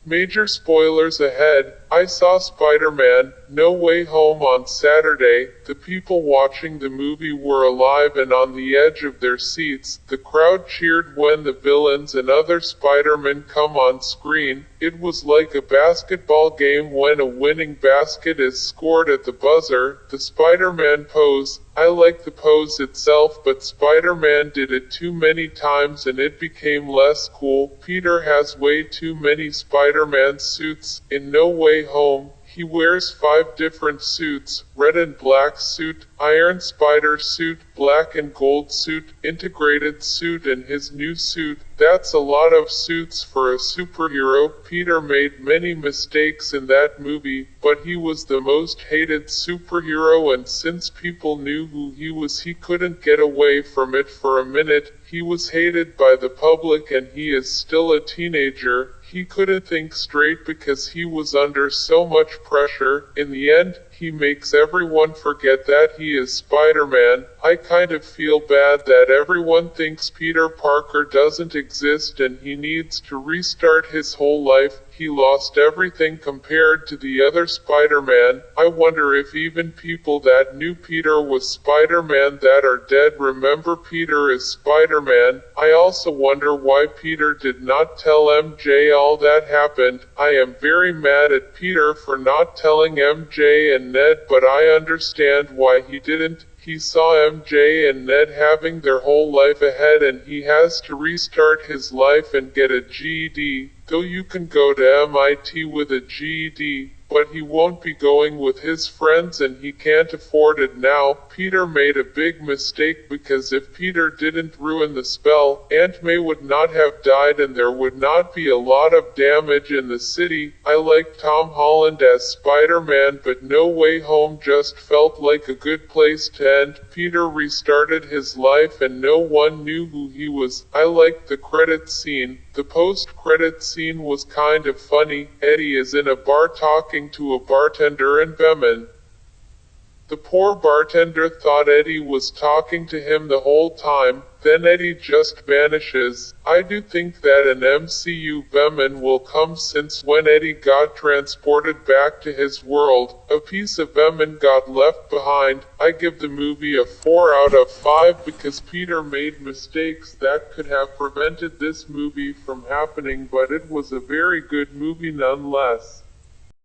Major spoilers ahead. I saw Spider-Man No Way Home on Saturday. The people watching the movie were alive and on the edge of their seats. The crowd cheered when the villains and other Spider-Men come on screen. It was like a basketball game when a winning basket is scored at the buzzer. The Spider-Man pose. I like the pose itself, but Spider-Man did it too many times and it became less cool. Peter has way too many Spider-Man suits. In No Way Home, he wears 5 different suits: red and black suit, iron spider suit, black and gold suit, integrated suit, and his new suit. That's a lot of suits for a superhero. Peter made many mistakes in that movie, but he was the most hated superhero, and since people knew who he was, he couldn't get away from it for a minute. He was hated by the public and he is still a teenager. He couldn't think straight because he was under so much pressure. In the end, he makes everyone forget that he is Spider-Man. I kind of feel bad that everyone thinks Peter Parker doesn't exist and he needs to restart his whole life. He lost everything compared to the other Spider-Man. I wonder if even people that knew Peter was Spider-Man that are dead remember Peter as Spider-Man. I also wonder why Peter did not tell MJ all that happened. I am very mad at Peter for not telling MJ and Ned, but I understand why he didn't. He saw MJ and Ned having their whole life ahead and he has to restart his life and get a GED. Though you can go to MIT with a GED, but he won't be going with his friends and he can't afford it now. Peter made a big mistake because if Peter didn't ruin the spell, Aunt May would not have died and there would not be a lot of damage in the city. I like Tom Holland as Spider-Man, but No Way Home just felt like a good place to end. Peter restarted his life and no one knew who he was. I liked the credit scene. The post-credit scene was kind of funny. Eddie is in a bar talking to a bartender and Bemin. The poor bartender thought Eddie was talking to him the whole time, then Eddie just vanishes. I do think that an MCU Bemin will come, since when Eddie got transported back to his world, a piece of Bemin got left behind. I give the movie a 4 out of 5 because Peter made mistakes that could have prevented this movie from happening, but it was a very good movie nonetheless.